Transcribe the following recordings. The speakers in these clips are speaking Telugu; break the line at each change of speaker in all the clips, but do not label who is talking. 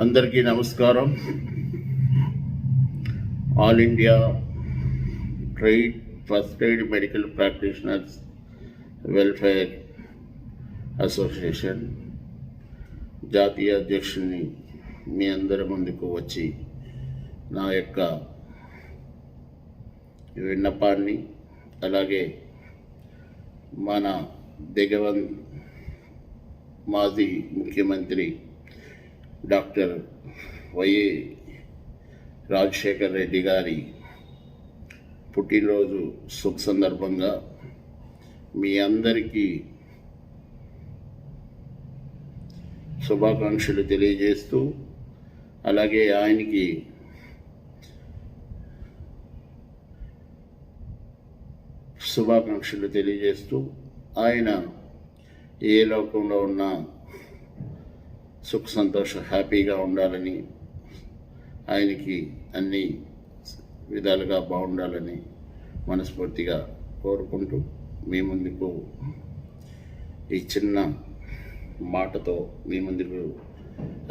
అందరికీ నమస్కారం. All India trade first aid medical practitioners welfare association జాతీయ అధ్యక్షుని మీ అందరి ముందుకు వచ్చి నా యొక్క విన్నపాన్ని, అలాగే మన దిగవన్ మాజీ ముఖ్యమంత్రి డాక్టర్ వైఎస్ రాజశేఖర్ రెడ్డి గారి పుట్టినరోజు శుభ సందర్భంగా మీ అందరికీ శుభాకాంక్షలు తెలియజేస్తూ, అలాగే ఆయనకి ఆయన ఏ లోకంలో ఉన్నా సుఖ సంతోష హ్యాపీగా ఉండాలని, ఆయనకి అన్ని విధాలుగా బాగుండాలని మనస్ఫూర్తిగా కోరుకుంటూ మీ ముందుకు ఈ చిన్న మాటతో మీ ముందుకు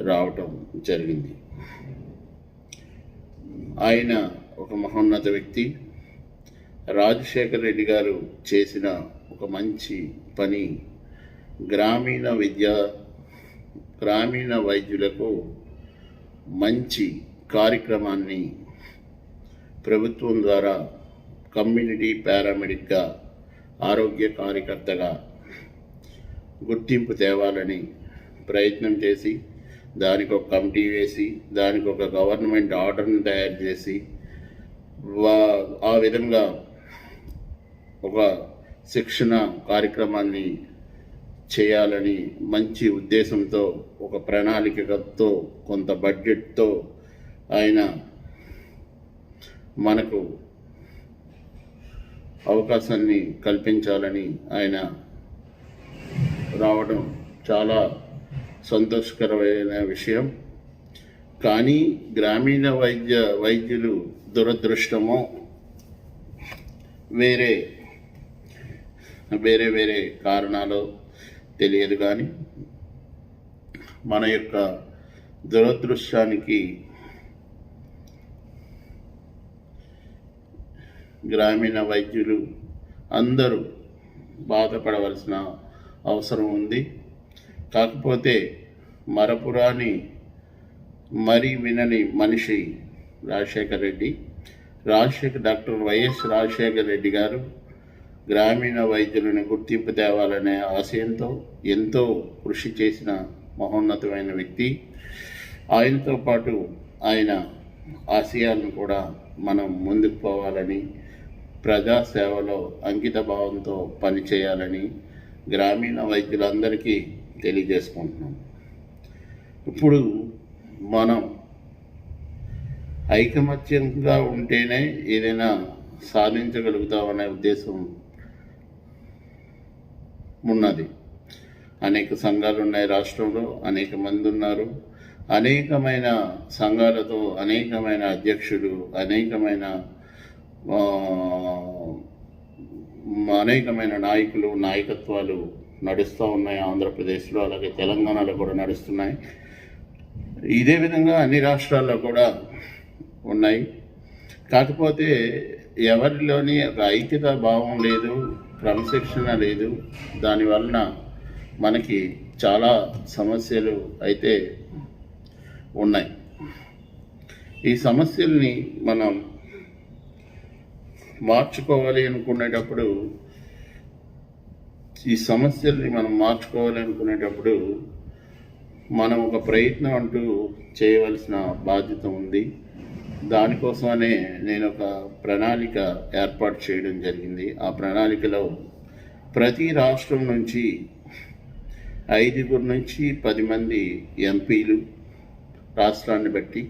రావటం జరిగింది. ఆయన ఒక మహోన్నత వ్యక్తి. రాజశేఖర్ రెడ్డి గారు చేసిన ఒక మంచి పని, గ్రామీణ వైద్యులకు మంచి కార్యక్రమాన్ని ప్రభుత్వం ద్వారా కమ్యూనిటీ పారామెడిక్గా, ఆరోగ్య కార్యకర్తగా గుర్తింపు తేవాలని ప్రయత్నం చేసి, దానికి ఒక కమిటీ వేసి, దానికి ఒక గవర్నమెంట్ ఆర్డర్ని తయారు చేసి, ఆ విధంగా ఒక శిక్షణ కార్యక్రమాన్ని చేయాలని మంచి ఉద్దేశంతో, ఒక ప్రణాళికతో, కొంత బడ్జెట్తో ఆయన మనకు అవకాశాన్ని కల్పించాలని ఆయన రావడం చాలా సంతోషకరమైన విషయం. కానీ గ్రామీణ వైద్యులు దురదృష్టమో వేరే కారణాలు తెలియదు, కానీ మన యొక్క దురదృష్టానికి గ్రామీణ వైద్యులు అందరూ బాధపడవలసిన అవసరం ఉంది. కాకపోతే మరపురాని మరీ వినని మనిషి డాక్టర్ వైఎస్ రాజశేఖర్ రెడ్డి గారు గ్రామీణ వైద్యులను గుర్తింపు తేవాలనే ఆశయంతో ఎంతో కృషి చేసిన మహోన్నతమైన వ్యక్తి. ఆయనతో పాటు ఆయన ఆశయాలను కూడా మనం ముందుకు పోవాలని, ప్రజాసేవలో అంకిత భావంతో పనిచేయాలని గ్రామీణ వైద్యులందరికీ తెలియజేసుకుంటున్నాం. ఇప్పుడు మనం ఐకమత్యంగా ఉంటేనే ఏదైనా సాధించగలుగుతామనే ఉద్దేశం ఉన్నది. అనేక సంఘాలు ఉన్నాయి రాష్ట్రంలో, అనేక మంది ఉన్నారు, అనేకమైన సంఘాలతో అనేకమైన అధ్యక్షులు, అనేకమైన నాయకులు, నాయకత్వాలు నడుస్తూ ఉన్నాయి ఆంధ్రప్రదేశ్లో, అలాగే తెలంగాణలో కూడా నడుస్తున్నాయి. ఇదే విధంగా అన్ని రాష్ట్రాల్లో కూడా ఉన్నాయి. కాకపోతే ఎవరిలోని ఒక ఐక్యత భావం లేదు, క్రమశిక్షణ లేదు. దానివలన మనకి చాలా సమస్యలు అయితే ఉన్నాయి. ఈ సమస్యల్ని మనం మార్చుకోవాలి అనుకునేటప్పుడు మనం ఒక ప్రయత్నం అంటూ చేయవలసిన బాధ్యత ఉంది. దానికోసమనే నేను ఒక ప్రణాళిక ఏర్పాటు చేయడం జరిగింది. ఆ ప్రణాళికలో ప్రతి రాష్ట్రం నుంచి 5 నుంచి 10 మంది ఎంపీలు, రాష్ట్రాన్ని బట్టి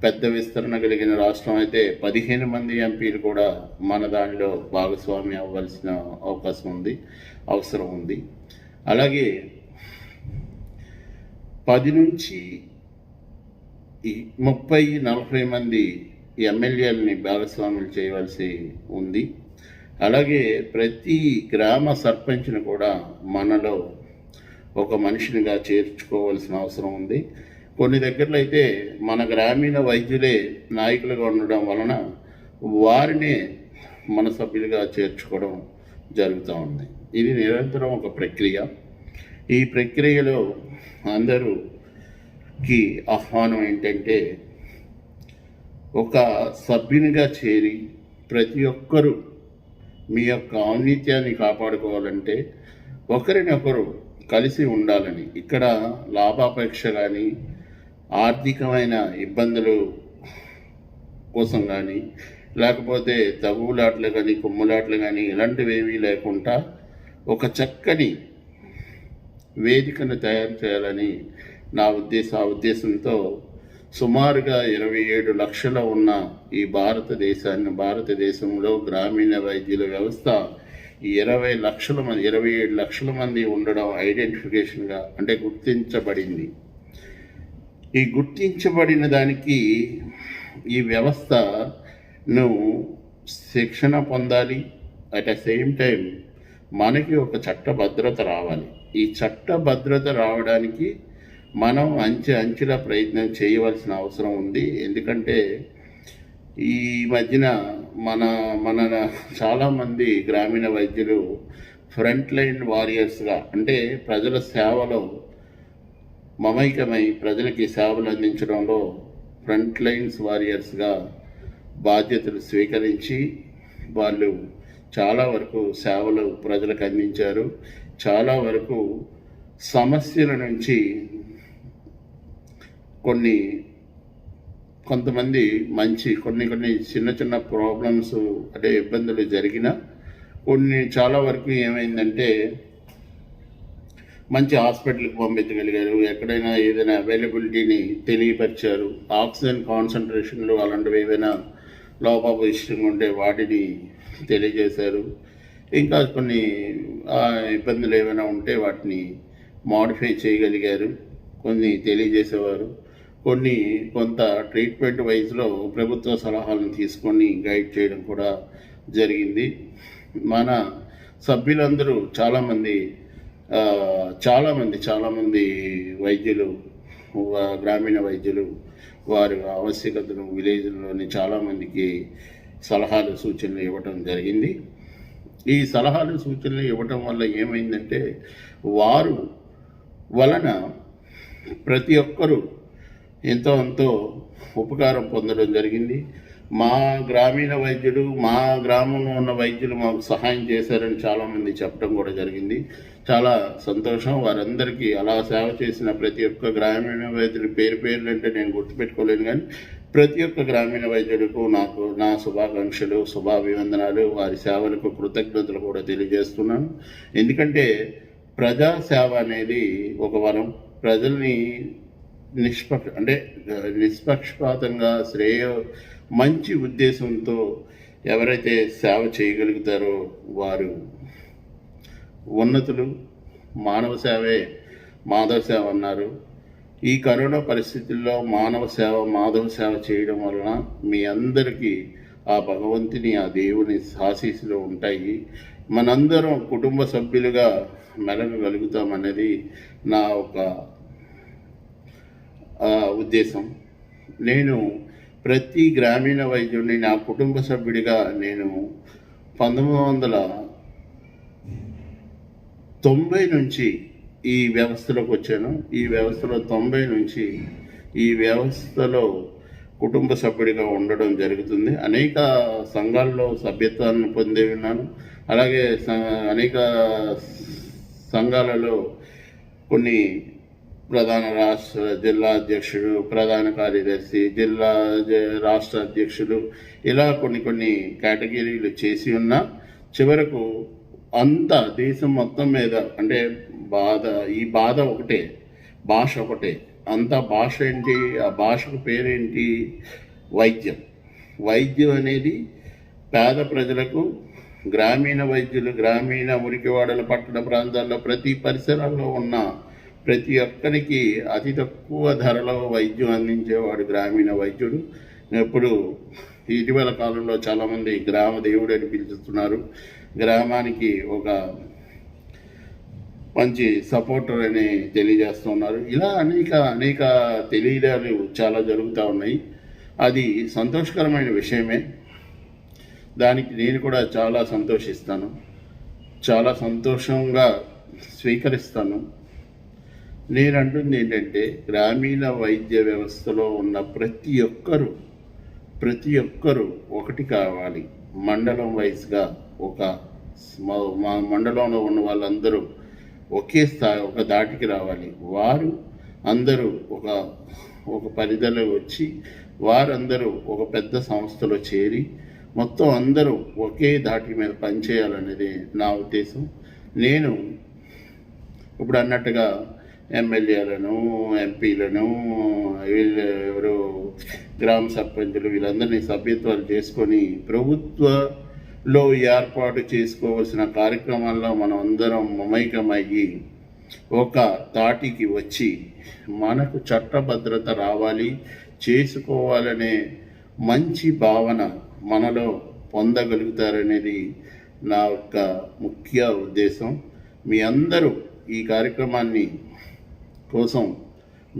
పెద్ద విస్తరణ కలిగిన రాష్ట్రం అయితే 15 మంది ఎంపీలు కూడా మన దానిలో భాగస్వామి అవ్వాల్సిన అవసరం ఉంది. అలాగే 10 నుంచి 30-40 మంది ఎమ్మెల్యేలని భాగస్వాములు చేయవలసి ఉంది. అలాగే ప్రతి గ్రామ సర్పంచ్ను కూడా మనలో ఒక మనిషినిగా చేర్చుకోవాల్సిన అవసరం ఉంది. కొన్ని దగ్గరలో అయితే మన గ్రామీణ వైద్యులే నాయకులుగా ఉండడం వలన వారినే మన సభ్యులుగా చేర్చుకోవడం జరుగుతూ ఉంది. ఇది నిరంతరం ఒక ప్రక్రియ. ఈ ప్రక్రియలో అందరూకి ఆహ్వానం ఏంటంటే, ఒక సభ్యునిగా చేరి ప్రతి ఒక్కరూ మీ యొక్క ఔన్నత్యాన్ని కాపాడుకోవాలంటే ఒకరినొకరు కలిసి ఉండాలని, ఇక్కడ లాభాపేక్ష కానీ ఆర్థికమైన ఇబ్బందులు కోసం కానీ లేకపోతే తగువులాట్లు కానీ కుమ్ములాట్లు కానీ ఇలాంటివి ఏమీ లేకుండా ఒక చక్కని వేదికను తయారు చేయాలని నా ఉద్దేశంతో సుమారుగా 27 లక్షల ఉన్న ఈ భారతదేశంలో గ్రామీణ వైద్యుల వ్యవస్థ 27 లక్షల మంది ఉండడం ఐడెంటిఫికేషన్గా అంటే గుర్తించబడింది. ఈ గుర్తించబడిన దానికి ఈ వ్యవస్థను శిక్షణ పొందాలి. అట్ ద సేమ్ టైం మనకి ఒక చట్టభద్రత రావాలి. ఈ చట్టభద్రత రావడానికి మనం అంచెల ప్రయత్నం చేయవలసిన అవసరం ఉంది. ఎందుకంటే ఈ మధ్యన మన చాలామంది గ్రామీణ వైద్యులు ఫ్రంట్ లైన్ వారియర్స్గా అంటే ప్రజల సేవలో మమైకమై ప్రజలకి సేవలు అందించడంలో ఫ్రంట్ లైన్స్ వారియర్స్గా బాధ్యతలు స్వీకరించి వాళ్ళు చాలా వరకు సేవలు ప్రజలకు అందించారు. చాలా వరకు సమస్యల నుంచి కొంతమంది కొన్ని చిన్న ప్రాబ్లమ్స్ అంటే ఇబ్బందులు జరిగిన చాలా వరకు ఏమైందంటే మంచి హాస్పిటల్కి పంపించగలిగారు. ఎక్కడైనా ఏదైనా అవైలబిలిటీని తెలియపరిచారు. ఆక్సిజన్ కాన్సన్ట్రేషన్లు అలాంటివి ఏవైనా లోపభూయిష్టంగా ఉంటే వాటిని తెలియజేశారు. ఇంకా కొన్ని ఇబ్బందులు ఏమైనా ఉంటే వాటిని మాడిఫై చేయగలిగారు, కొన్ని తెలియజేసేవారు. కొంత ట్రీట్మెంట్ వైజ్లో ప్రభుత్వ సలహాలను తీసుకొని గైడ్ చేయడం కూడా జరిగింది. మన సభ్యులందరూ చాలామంది వైద్యులు, గ్రామీణ వైద్యులు వారి ఆవశ్యకతను విలేజ్లోని చాలామందికి సలహాలు సూచనలు ఇవ్వటం జరిగింది. ఈ సలహాలు సూచనలు ఇవ్వటం వల్ల ఏమైందంటే వారు వలన ప్రతి ఒక్కరూ ఎంతో ఉపకారం పొందడం జరిగింది. మా గ్రామీణ వైద్యులు, మా గ్రామంలో ఉన్న వైద్యులు మాకు సహాయం చేశారని చాలామంది చెప్పడం కూడా జరిగింది. చాలా సంతోషం. వారందరికీ అలా సేవ చేసిన ప్రతి ఒక్క గ్రామీణ వైద్యులు పేర్లు అంటే నేను గుర్తుపెట్టుకోలేను, కానీ ప్రతి ఒక్క గ్రామీణ వైద్యులకు నా శుభాకాంక్షలు, శుభాభివందనాలు, వారి సేవలకు కృతజ్ఞతలు కూడా తెలియజేస్తున్నాను. ఎందుకంటే ప్రజాసేవ అనేది ఒక వరం. ప్రజల్ని నిష్పక్షపాతంగా మంచి ఉద్దేశంతో ఎవరైతే సేవ చేయగలుగుతారో వారు ఉన్నతులు. మానవ సేవే మాధవ సేవ అన్నారు. ఈ కరోనా పరిస్థితుల్లో మాధవ సేవ చేయడం వలన మీ అందరికీ ఆ భగవంతుని, ఆ దేవుని ఆశీస్సులు ఉంటాయి. మనందరం కుటుంబ సభ్యులుగా మెలగగలుగుతామనేది నా ఒక ఉద్దేశం. నేను ప్రతి గ్రామీణ వైద్యుడిని నా కుటుంబ సభ్యుడిగా నేను 1990 నుంచి ఈ వ్యవస్థలోకి వచ్చాను. ఈ వ్యవస్థలో 90 నుంచి ఈ వ్యవస్థలో కుటుంబ సభ్యుడిగా ఉండడం జరుగుతుంది. అనేక సంఘాల్లో సభ్యత్వాన్ని పొంది ఉన్నాను. అలాగే అనేక సంఘాలలో కొన్ని ప్రధాన జిల్లా అధ్యక్షుడు, ప్రధాన కార్యదర్శి, రాష్ట్ర అధ్యక్షులు, ఇలా కొన్ని కేటగిరీలు చేసి ఉన్నా చివరకు అంతా దేశం మొత్తం మీద అంటే ఈ బాధ ఒకటే, భాష ఒకటే. అంతా భాష ఏంటి, ఆ భాషకు పేరేంటి? వైద్యం అనేది పేద ప్రజలకు, గ్రామీణ వైద్యులు, గ్రామీణ మురికివాడల పట్టణ ప్రాంతాల్లో ప్రతి పరిసరాల్లో ఉన్న ప్రతి ఒక్కరికి అతి తక్కువ ధరలో వైద్యం అందించేవాడు గ్రామీణ వైద్యుడు. ఇప్పుడు ఇటీవల కాలంలో చాలామంది గ్రామ దేవుడు అని పిలుస్తున్నారు. గ్రామానికి మంచి సపోర్టర్ అని తెలియజేస్తున్నారు. ఇలా అనేక అనేక తెలియడాలు చాలా జరుగుతూ ఉన్నాయి. అది సంతోషకరమైన విషయమే. దానికి నేను కూడా చాలా సంతోషిస్తాను, చాలా సంతోషంగా స్వీకరిస్తాను. నేను అంటుంది ఏంటంటే, గ్రామీణ వైద్య వ్యవస్థలో ఉన్న ప్రతి ఒక్కరూ ఒకటి కావాలి. మండలం వైజ్గా మా మండలంలో ఉన్న వాళ్ళందరూ ఒకే స్థాయి, ఒక దాటికి రావాలి. వారు అందరూ ఒక పరిధిలో వచ్చి వారందరూ ఒక పెద్ద సంస్థలో చేరి మొత్తం అందరూ ఒకే దాటి మీద పనిచేయాలనేది నా ఉద్దేశం. నేను ఇప్పుడు అన్నట్టుగా ఎమ్మెల్యేలను, ఎంపీలను, ఎవరు గ్రామ సర్పంచులు వీళ్ళందరినీ సభ్యత్వాలు చేసుకొని ప్రభుత్వలో ఏర్పాటు చేసుకోవాల్సిన కార్యక్రమాల్లో మనం అందరం మమైకమయ్యి ఒక తాటికి వచ్చి మనకు చట్టభద్రత రావాలి, చేసుకోవాలనే మంచి భావన మనలో పొందగలుగుతారనేది నా యొక్క ముఖ్య ఉద్దేశం. మీ అందరూ ఈ కార్యక్రమాన్ని కోసం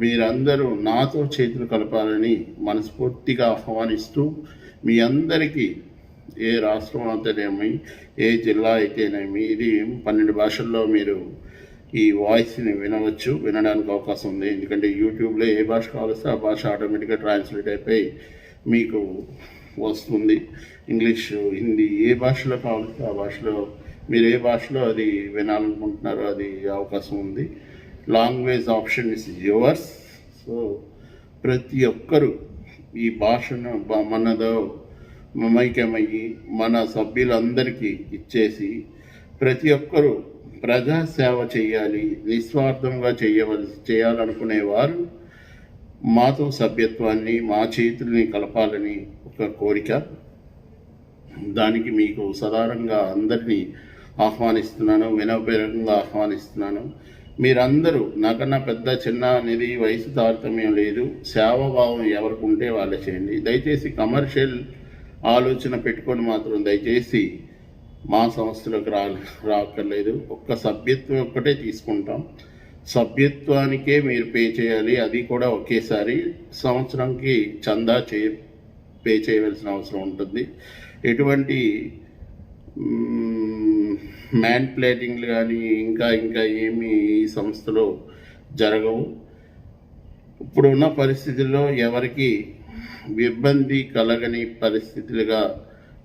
మీరందరూ నాతో చేతులు కలపాలని మనస్ఫూర్తిగా ఆహ్వానిస్తూ, మీ అందరికీ ఏ రాష్ట్రం అయితేనేమి, ఏ జిల్లా అయితేనేమి, ఇది 12 భాషల్లో మీరు ఈ వాయిస్ని వినడానికి అవకాశం ఉంది. ఎందుకంటే యూట్యూబ్లో ఏ భాష కావాల్స్తే ఆ భాష ఆటోమేటిక్గా ట్రాన్స్లేట్ అయిపోయి మీకు వస్తుంది. ఇంగ్లీషు, హిందీ ఏ భాషలో కావాల్స్తే ఆ భాషలో మీరు ఏ భాషలో అది వినాలనుకుంటున్నారో అది అవకాశం ఉంది. Language option is yours. So ప్రతి ఒక్కరూ ఈ భాషను మనదో మమైక్యమయ్యి మన సభ్యులందరికీ ఇచ్చేసి ప్రతి ఒక్కరూ ప్రజాసేవ చేయాలి, నిస్వార్థంగా చేయాలనుకునేవారు మాతో సభ్యత్వాన్ని, మా చేతుల్ని కలపాలని ఒక కోరిక. దానికి మీకు సదారంగా అందరినీ ఆహ్వానిస్తున్నాను, వినోపేరంగా ఆహ్వానిస్తున్నాను. మీరందరూ నాకన్నా పెద్ద చిన్న అనేది వయసు తారతమ్యం లేదు. సేవాభావం ఎవరికి ఉంటే వాళ్ళే చేయండి. దయచేసి కమర్షియల్ ఆలోచన పెట్టుకొని మాత్రం దయచేసి మా సంస్థలోకి రాక్కర్లేదు. ఒక్క సభ్యత్వం ఒక్కటే తీసుకుంటాం. సభ్యత్వానికే మీరు పే చేయాలి, అది కూడా ఒకేసారి. సంవత్సరంకి చందా పే చేయవలసిన అవసరం ఉంటుంది. ఎటువంటి మ్యాన్ ప్లేటింగ్లు కానీ ఇంకా ఏమీ ఈ సంస్థలో జరగవు. ఇప్పుడున్న పరిస్థితుల్లో ఎవరికి ఇబ్బంది కలగని పరిస్థితులుగా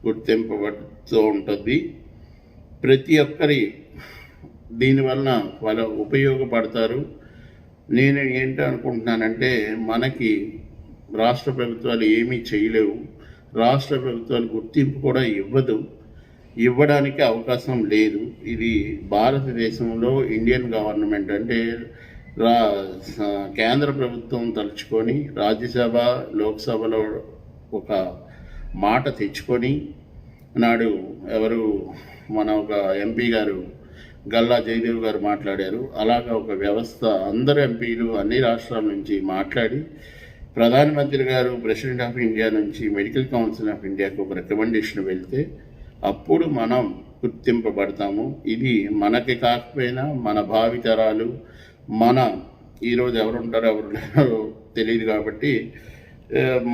గుర్తింపబడుతూ ఉంటుంది. ప్రతి ఒక్కరి దీనివలన వాళ్ళు ఉపయోగపడతారు. నేను ఏంటో అనుకుంటున్నానంటే, మనకి రాష్ట్ర ప్రభుత్వాలు ఏమీ చేయలేవు, రాష్ట్ర ప్రభుత్వాలు గుర్తింపు కూడా ఇవ్వడానికి అవకాశం లేదు. ఇది భారతదేశంలో ఇండియన్ గవర్నమెంట్ అంటే కేంద్ర ప్రభుత్వం తలుచుకొని రాజ్యసభ, లోక్సభలో ఒక మాట తెచ్చుకొని నాడు మన ఒక ఎంపీ గారు గల్లా జయదేవ్ గారు మాట్లాడారు. అలాగా ఒక వ్యవస్థ అందరు ఎంపీలు అన్ని రాష్ట్రాల నుంచి మాట్లాడి ప్రధానమంత్రి గారు ప్రెసిడెంట్ ఆఫ్ ఇండియా నుంచి మెడికల్ కౌన్సిల్ ఆఫ్ ఇండియాకు ఒక రికమెండేషన్ వెళ్తే అప్పుడు మనం గుర్తింపబడతాము. ఇది మనకి కాకపోయినా మన భావితరాలు, మన ఈరోజు ఎవరుంటారో ఎవరు తెలియదు కాబట్టి,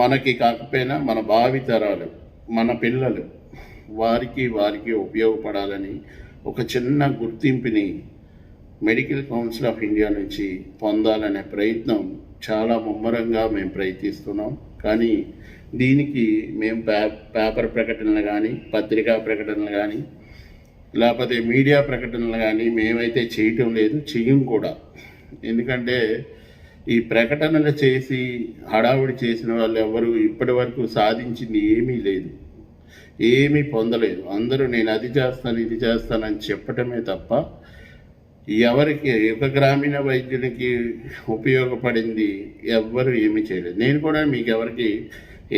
మనకి కాకపోయినా మన భావితరాలు, మన పిల్లలు వారికి ఉపయోగపడాలని ఒక చిన్న గుర్తింపుని మెడికల్ కౌన్సిల్ ఆఫ్ ఇండియా నుంచి పొందాలనే ప్రయత్నం చాలా ముమ్మరంగా మేము ప్రయత్నిస్తున్నాం. కానీ దీనికి మేము పేపర్ ప్రకటనలు కానీ, పత్రికా ప్రకటనలు కానీ, లేకపోతే మీడియా ప్రకటనలు కానీ మేమైతే చేయటం లేదు, చెయ్యం కూడా. ఎందుకంటే ఈ ప్రకటనలు చేసి హడావుడి చేసిన వాళ్ళు ఎవరు ఇప్పటి వరకు సాధించింది ఏమీ లేదు, ఏమీ పొందలేదు. అందరూ నేను అది చేస్తాను ఇది చేస్తానని చెప్పటమే తప్ప ఎవరికి ఒక గ్రామీణ వైద్యునికి ఉపయోగపడింది ఎవ్వరు ఏమీ చేయలేదు. నేను కూడా మీకు ఎవరికి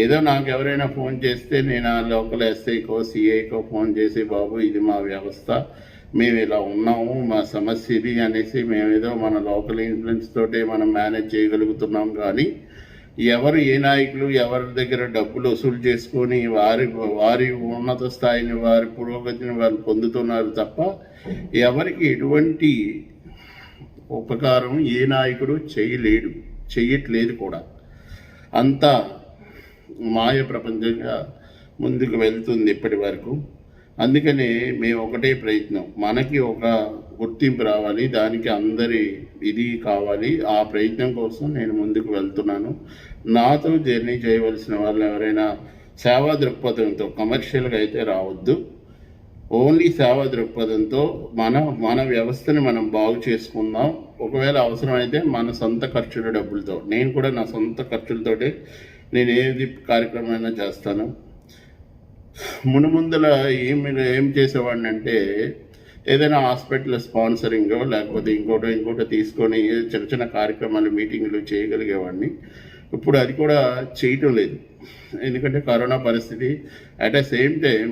ఏదో నాకు ఎవరైనా ఫోన్ చేస్తే నేను ఆ లోకల్ ఎస్ఐకో సిఐకో ఫోన్ చేసి, బాబు ఇది మా వ్యవస్థ, మేము ఇలా ఉన్నాము, మా సమస్య ఇది అనేసి మేమేదో మన లోకల్ ఇన్ఫ్లుయెన్స్ తోటే మనం మేనేజ్ చేయగలుగుతున్నాం. కానీ ఎవరు ఏ నాయకులు ఎవరి దగ్గర డబ్బులు వసూలు చేసుకొని వారి ఉన్నత స్థాయిని, వారి పురోగతిని వాళ్ళు పొందుతున్నారు తప్ప ఎవరికి ఎటువంటి ఉపకారం ఏ నాయకుడు చెయ్యట్లేదు కూడా. అంతా మాయ ప్రపంచంగా ముందుకు వెళ్తుంది ఇప్పటి వరకు. అందుకనే మేము ఒకటే ప్రయత్నం, మనకి ఒక గుర్తింపు రావాలి, దానికి అందరి ఇది కావాలి. ఆ ప్రయత్నం కోసం నేను ముందుకు వెళ్తున్నాను. నాతో జర్నీ చేయవలసిన వాళ్ళు ఎవరైనా సేవా దృక్పథంతో, కమర్షియల్గా అయితే రావద్దు, ఓన్లీ సేవా దృక్పథంతో మన వ్యవస్థని మనం బాగు చేసుకుందాం. ఒకవేళ అవసరమైతే మన సొంత ఖర్చుల డబ్బులతో, నేను కూడా నా సొంత ఖర్చులతోటే నేను ఏది కార్యక్రమమైనా చేస్తాను. మునుముందుల ఏం చేసేవాడిని అంటే, ఏదైనా హాస్పిటల్ స్పాన్సరింగ్ లేకపోతే ఇంకోటో తీసుకొని చిన్న చిన్న కార్యక్రమాలు, మీటింగ్లు చేయగలిగేవాడిని. ఇప్పుడు అది కూడా చేయటం లేదు. ఎందుకంటే కరోనా పరిస్థితి. అట్ ద సేమ్ టైం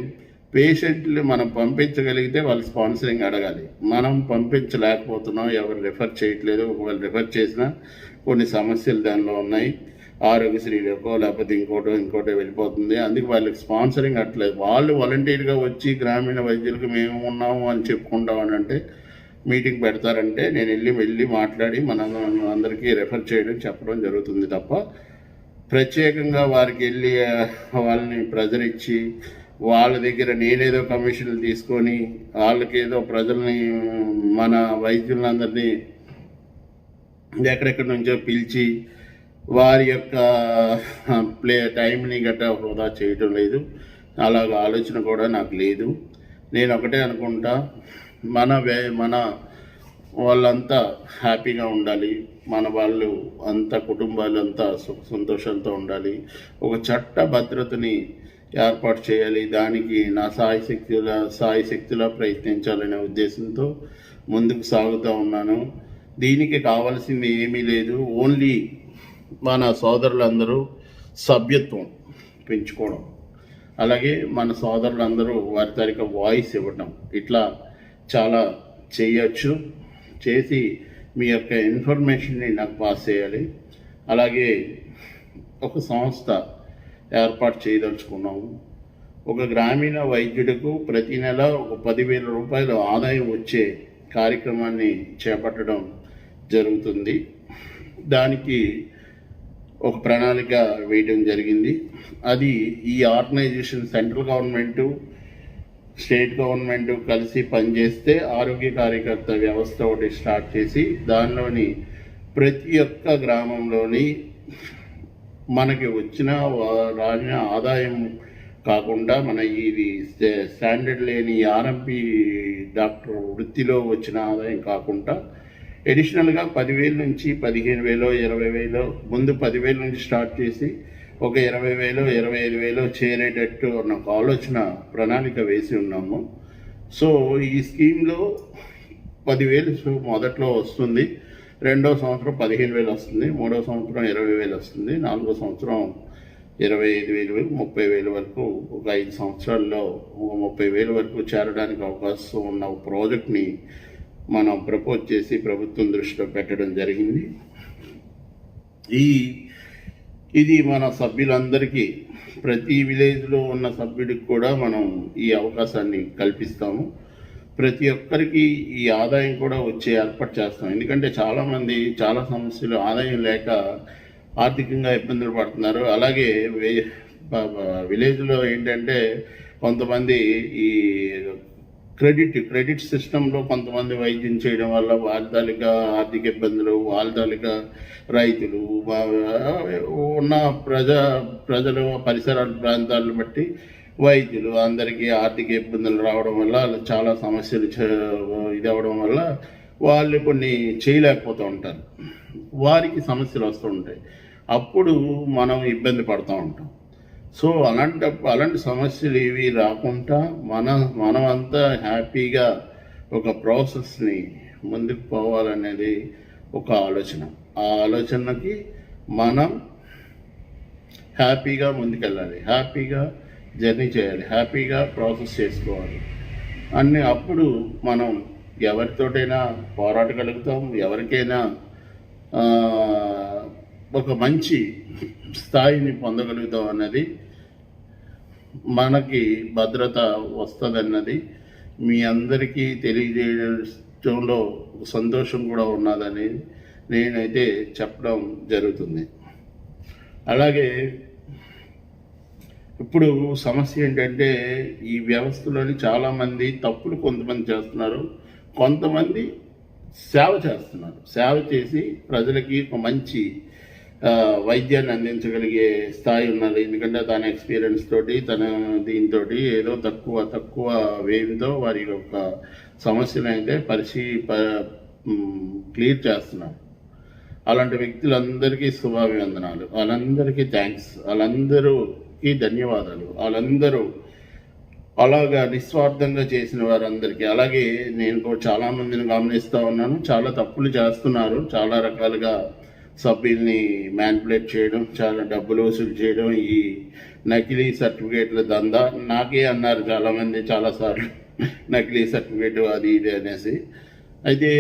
పేషెంట్లు మనం పంపించగలిగితే వాళ్ళు స్పాన్సరింగ్ అడగాలి. మనం పంపించలేకపోతున్నాం, ఎవరు రిఫర్ చేయట్లేదు. ఒకవేళ రిఫర్ చేసినా కొన్ని సమస్యలు దానిలో ఉన్నాయి. ఆరోగ్యశ్రీలోకో లేకపోతే ఇంకోటో వెళ్ళిపోతుంది. అందుకే వాళ్ళకి స్పాన్సరింగ్ అట్లేదు. వాళ్ళు వాలంటీర్గా వచ్చి గ్రామీణ వైద్యులకు మేము ఉన్నాము అని చెప్పుకుంటామని అంటే మీటింగ్ పెడతారంటే నేను వెళ్ళి మాట్లాడి అందరికీ రెఫర్ చేయడం, చెప్పడం జరుగుతుంది తప్ప ప్రత్యేకంగా వారికి వెళ్ళి వాళ్ళని ప్రెజర్ ఇచ్చి వాళ్ళ దగ్గర నేనేదో కమిషన్లు తీసుకొని వాళ్ళకేదో ప్రజల్ని, మన వైద్యులందరినీ ఎక్కడెక్కడి నుంచో పిలిచి వారి యొక్క టైంని గట్రా వృధా చేయటం లేదు. అలాగ ఆలోచన కూడా నాకు లేదు. నేను ఒకటే అనుకుంటా, మన వాళ్ళంతా హ్యాపీగా ఉండాలి, మన వాళ్ళు అంతా కుటుంబాలు అంతా సుఖ సంతోషాలతో ఉండాలి. ఒక చట్ట భద్రతని ఏర్పాటు చేయాలి. దానికి నా సాయశక్తిలా ప్రయత్నించాలనే ఉద్దేశంతో ముందుకు సాగుతూ ఉన్నాను. దీనికి కావాల్సింది ఏమీ లేదు. ఓన్లీ మన సోదరులందరూ సభ్యత్వం పెంచుకోవడం, అలాగే మన సోదరులందరూ వారి తారీఖు వాయిస్ ఇవ్వడం, ఇట్లా చాలా చేయొచ్చు. చేసి మీ యొక్క ఇన్ఫర్మేషన్ని నాకు పాస్ చేయాలి. అలాగే ఒక సంస్థ ఏర్పాటు చేయదలుచుకున్నాము. ఒక గ్రామీణ వైద్యుడికి ప్రతి నెల ఒక 10,000 రూపాయలు ఆదాయం వచ్చే కార్యక్రమాన్ని చేపట్టడం జరుగుతుంది. దానికి ఒక ప్రణాళిక వేయడం జరిగింది. అది ఈ organization central government, state government కలిసి పనిచేస్తే ఆరోగ్య కార్యకర్త వ్యవస్థ ఒకటి స్టార్ట్ చేసి దానిలోని ప్రతి ఒక్క గ్రామంలోని మనకి వచ్చిన రాని ఆదాయం కాకుండా, మన ఇది స్టాండర్డ్ లేని ఆర్ఎంపీ డాక్టర్ వృత్తిలో వచ్చిన ఆదాయం కాకుండా ఎడిషనల్గా 10,000 నుంచి 15,000, 20,000, ముందు 10,000 నుంచి స్టార్ట్ చేసి ఒక 20,000, 25,000 చేరేటట్టు ఉన్న ఒక ఆలోచన ప్రణాళిక వేసి ఉన్నాము. సో ఈ స్కీమ్లో 10,000 మొదట్లో వస్తుంది, రెండో సంవత్సరం 15,000 వస్తుంది, మూడో సంవత్సరం 20,000 వస్తుంది, నాలుగో సంవత్సరం 25,000, 30,000 వరకు ఒక 5 సంవత్సరాల్లో 30,000 వరకు చేరడానికి అవకాశం ఉన్న ఒక ప్రాజెక్ట్ని మనం ప్రపోజ్ చేసి ప్రభుత్వం దృష్టిలో పెట్టడం జరిగింది. ఇది మన సభ్యులందరికీ, ప్రతి విలేజ్లో ఉన్న సభ్యుడికి కూడా మనం ఈ అవకాశాన్ని కల్పిస్తాము. ప్రతి ఒక్కరికి ఈ ఆదాయం కూడా వచ్చే ఏర్పాటు చేస్తాం. ఎందుకంటే చాలామంది చాలా సమస్యలు, ఆదాయం లేక ఆర్థికంగా ఇబ్బందులు పడుతున్నారు. అలాగే విలేజ్లో ఏంటంటే కొంతమంది ఈ క్రెడిట్ సిస్టంలో కొంతమంది వైద్యం చేయడం వల్ల వాళ్ళ తాలూకా ఆర్థిక ఇబ్బందులు, వాళ్ళ తాలూకా రైతులు ఉన్న ప్రజలు పరిసరాల ప్రాంతాలను బట్టి వైద్యులు అందరికీ ఆర్థిక ఇబ్బందులు రావడం వల్ల చాలా సమస్యలు ఇది అవ్వడం వల్ల వాళ్ళు కొన్ని చేయలేకపోతూ ఉంటారు. వారికి సమస్యలు వస్తూ ఉంటాయి. అప్పుడు మనం ఇబ్బంది పడుతూ ఉంటాం. సో అలాంటి సమస్యలు ఇవి రాకుండా మనమంతా హ్యాపీగా ఒక ప్రాసెస్ని ముందుకు పోవాలనేది ఒక ఆలోచన. ఆ ఆలోచనకి మనం హ్యాపీగా ముందుకెళ్ళాలి, హ్యాపీగా జర్నీ చేయాలి, హ్యాపీగా ప్రాసెస్ చేసుకోవాలి అన్నీ. అప్పుడు మనం ఎవరితోటైనా పోరాడగలుగుతాం, ఎవరికైనా ఒక మంచి స్థాయిని పొందగలుగుతాం అన్నది, మనకి భద్రత వస్తుందన్నది మీ అందరికీ జీవితంలో సంతోషం కూడా ఉన్నదని నేనైతే చెప్పడం జరుగుతుంది. అలాగే ఇప్పుడు సమస్య ఏంటంటే ఈ వ్యవస్థలోని చాలామంది తప్పులు కొంతమంది చేస్తున్నారు, కొంతమంది సేవ చేస్తున్నారు. సేవ చేసి ప్రజలకి ఒక మంచి వైద్యాన్ని అందించగలిగే స్థాయి ఉన్నది. ఎందుకంటే తన ఎక్స్పీరియన్స్ తోటి తన దీంతో ఏదో తక్కువ వ్యయంతో వారి యొక్క సమస్యను అయితే క్లియర్ చేస్తున్నారు. అలాంటి వ్యక్తులందరికీ శుభాభివందనాలు, వాళ్ళందరికీ థ్యాంక్స్, వాళ్ళందరికీ ధన్యవాదాలు. వాళ్ళందరూ అలాగా నిస్వార్థంగా చేసిన వారందరికీ. అలాగే నేను కూడా చాలామందిని గమనిస్తూ ఉన్నాను, చాలా తప్పులు చేస్తున్నారు. చాలా రకాలుగా సభ్యుల్ని మ్యానిపులేట్ చేయడం, చాలా డబ్బులు వసూలు చేయడం, ఈ నకిలీ సర్టిఫికేట్ల దందా. నాకే అన్నారు చాలామంది చాలాసార్లు నకిలీ సర్టిఫికేట్ అది ఇది అనేసి. అయితే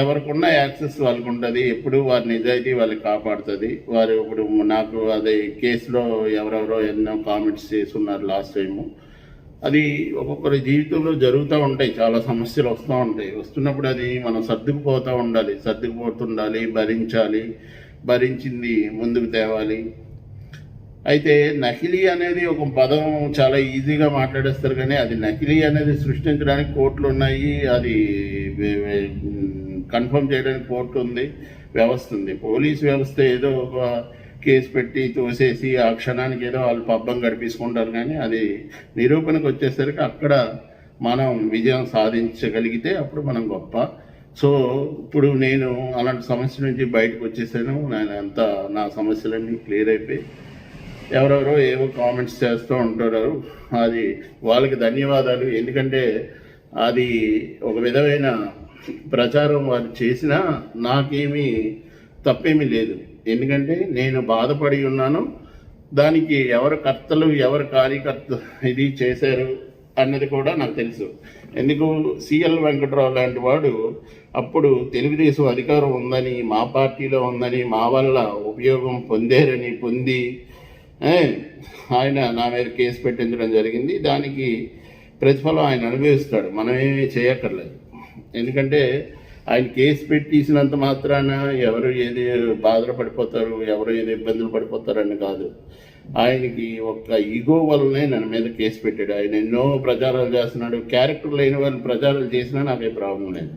ఎవరికున్న యాక్సెస్ వాళ్ళకు ఉంటుంది, ఎప్పుడు వారి నిజాయితీ వాళ్ళకి కాపాడుతుంది. వారు ఇప్పుడు నాకు అదే కేసులో ఎవరెవరో ఎన్నో కామెంట్స్ చేస్తున్నారు లాస్ట్ టైము. అది ఒక్కొక్కరి జీవితంలో జరుగుతూ ఉంటాయి, చాలా సమస్యలు వస్తూ ఉంటాయి. వస్తున్నప్పుడు అది మనం సర్దుకుపోతుండాలి, భరించింది ముందుకు తేవాలి. అయితే నకిలీ అనేది ఒక పదం చాలా ఈజీగా మాట్లాడేస్తారు, కానీ అది నకిలీ అనేది సృష్టించడానికి కోర్టులు ఉన్నాయి, అది కన్ఫర్మ్ చేయడానికి కోర్టు ఉంది, వ్యవస్థ ఉంది. పోలీస్ వ్యవస్థ ఏదో ఒక కేసు పెట్టి తోసేసి ఆ క్షణానికి ఏదో వాళ్ళు పబ్బం గడిపించుకుంటారు, కానీ అది నిరూపణకు వచ్చేసరికి అక్కడ మనం విజయం సాధించగలిగితే అప్పుడు మనం గొప్ప. సో ఇప్పుడు నేను అలాంటి సమస్య నుంచి బయటకు వచ్చేసాను. నా సమస్యలన్నీ క్లియర్ అయిపోయి ఎవరెవరో ఏవో కామెంట్స్ చేస్తూ ఉంటారు, అది వాళ్ళకి ధన్యవాదాలు. ఎందుకంటే అది ఒక విధమైన ప్రచారం వారు చేసినా నాకేమీ తప్పేమీ లేదు. ఎందుకంటే నేను బాధపడి ఉన్నాను, దానికి ఎవరు కర్తలు ఎవరు కార్యకర్త ఇది చేశారు అన్నది కూడా నాకు తెలుసు. ఎందుకు సిఎల్ వెంకట్రావు లాంటి వాడు అప్పుడు తెలుగుదేశం అధికారం ఉందని, మా పార్టీలో ఉందని, మా వల్ల ఉపయోగం పొంది ఆయన నా మీద కేసు పెట్టించడం జరిగింది. దానికి ప్రతిఫలం ఆయన అనుభవిస్తాడు, మనమేమీ చేయక్కర్లేదు. ఎందుకంటే ఆయన కేసు పెట్టేసినంత మాత్రాన ఎవరు ఏది బాధలు పడిపోతారు, ఎవరు ఏది ఇబ్బందులు పడిపోతారని కాదు. ఆయనకి ఒక ఈగో వల్లనే నన్ను మీద కేసు పెట్టాడు. ఆయన ఎన్నో ప్రచారాలు చేస్తున్నాడు, క్యారెక్టర్ లేని వాళ్ళు ప్రచారాలు చేసినా నాకే ప్రాబ్లం లేదు.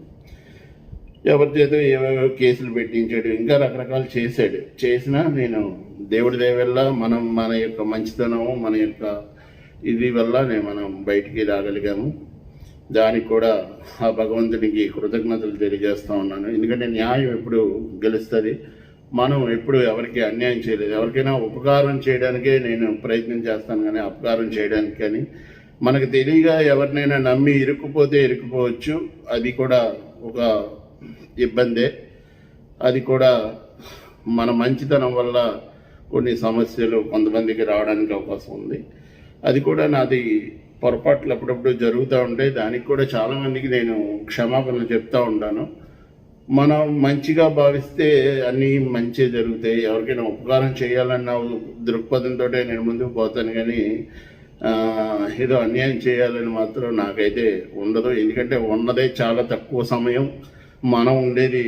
ఎవరి చేత ఏవేవో కేసులు పెట్టించాడు, ఇంకా రకరకాలు చేసినా నేను దేవుడి దయ వల్ల మన యొక్క మంచితనము, మన యొక్క ఇది వల్ల మనం బయటికి రాగలిగాము. దానికి కూడా ఆ భగవంతునికి కృతజ్ఞతలు తెలియజేస్తూ ఉన్నాను. ఎందుకంటే న్యాయం ఎప్పుడు గెలుస్తుంది. మనం ఎప్పుడు ఎవరికి అన్యాయం చేయలేదు. ఎవరికైనా ఉపకారం చేయడానికే నేను ప్రయత్నం చేస్తాను, కానీ అపకారం చేయడానికి కానీ. మనకు తెలియగా ఎవరినైనా నమ్మి ఇరుక్కుపోవచ్చు, అది కూడా ఒక ఇబ్బందే. అది కూడా మన మంచితనం వల్ల కొన్ని సమస్యలు కొంతమందికి రావడానికి అవకాశం ఉంది. అది కూడా నాది పొరపాట్లు అప్పుడప్పుడు జరుగుతూ ఉంటాయి. దానికి కూడా చాలామందికి నేను క్షమాపణలు చెప్తూ ఉంటాను. మనం మంచిగా భావిస్తే అన్నీ మంచి జరుగుతాయి. ఎవరికైనా ఉపకారం చేయాలన్న దృక్పథంతో నేను ముందుకు పోతాను, కానీ ఏదో అన్యాయం చేయాలని మాత్రం నాకైతే ఉండదు. ఎందుకంటే ఉన్నదే చాలా తక్కువ సమయం, మనం ఉండేది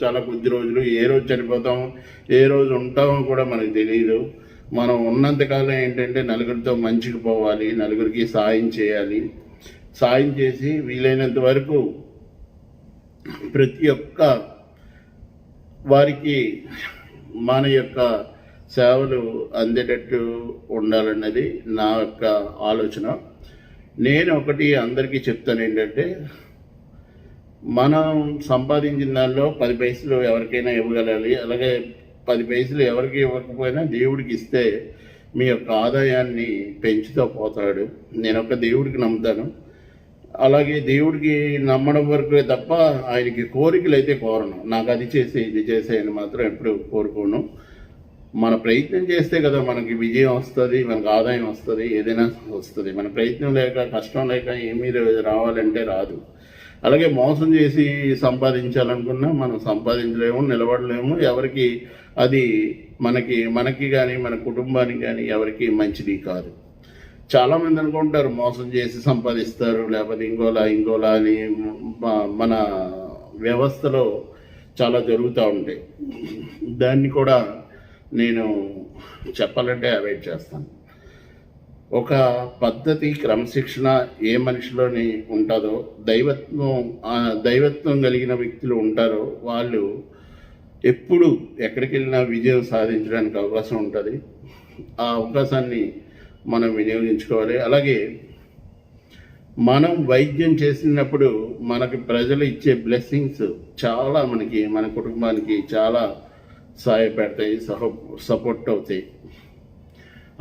చాలా కొద్ది రోజులు. ఏ రోజు చనిపోతాం, ఏ రోజు ఉంటామో కూడా మనకు తెలియదు. మనం ఉన్నంతకాలం ఏంటంటే నలుగురితో మంచిగా పోవాలి, నలుగురికి సాయం చేయాలి. సాయం చేసి వీలైనంత వరకు ప్రతి ఒక్క వారికి మన యొక్క సేవలు అందేటట్టు ఉండాలన్నది నా యొక్క ఆలోచన. నేను ఒకటి అందరికీ చెప్తాను ఏంటంటే, మనం సంపాదించిన దానిలో 10 పైసలు ఎవరికైనా ఇవ్వగలాలి. అలాగే 10 పైసలు ఎవరికి ఇవ్వకపోయినా దేవుడికి ఇస్తే మీ యొక్క ఆదాయాన్ని పెంచుతూ పోతాడు. నేను ఒక దేవుడికి నమ్ముతాను. అలాగే దేవుడికి నమ్మడం వరకే తప్ప ఆయనకి కోరికలు అయితే కోరను. నాకు అది చేసే ఇది చేసేయని మాత్రం ఎప్పుడు కోరుకోను. మన ప్రయత్నం చేస్తే కదా మనకి విజయం వస్తుంది, మనకు ఆదాయం వస్తుంది, ఏదైనా వస్తుంది. మన ప్రయత్నం లేక కష్టం లేక ఏమీ రావాలంటే రాదు. అలాగే మోసం చేసి సంపాదించాలనుకున్నా మనం సంపాదించలేము, నిలబడలేము. ఎవరికి అది మనకి కానీ మన కుటుంబానికి కానీ ఎవరికి మంచిది కాదు. చాలామంది అనుకుంటారు మోసం చేసి సంపాదిస్తారు, లేకపోతే ఇంకోలా అని. మన వ్యవస్థలో చాలా జరుగుతూ ఉంటాయి. దాన్ని కూడా నేను చెప్పాలంటే అవాయిడ్ చేస్తాను. ఒక పద్ధతి, క్రమశిక్షణ ఏ మనిషిలోని ఉంటుందో, దైవత్వం కలిగిన వ్యక్తులు ఉంటారో వాళ్ళు ఎప్పుడు ఎక్కడికి వెళ్ళినా విజయం సాధించడానికి అవకాశం ఉంటుంది. ఆ అవకాశాన్ని మనం వినియోగించుకోవాలి. అలాగే మనం వైద్యం చేసినప్పుడు మనకి ప్రజలు ఇచ్చే బ్లెస్సింగ్స్ చాలా మన కుటుంబానికి చాలా సహాయపడతాయి, సపోర్ట్ అవుతాయి.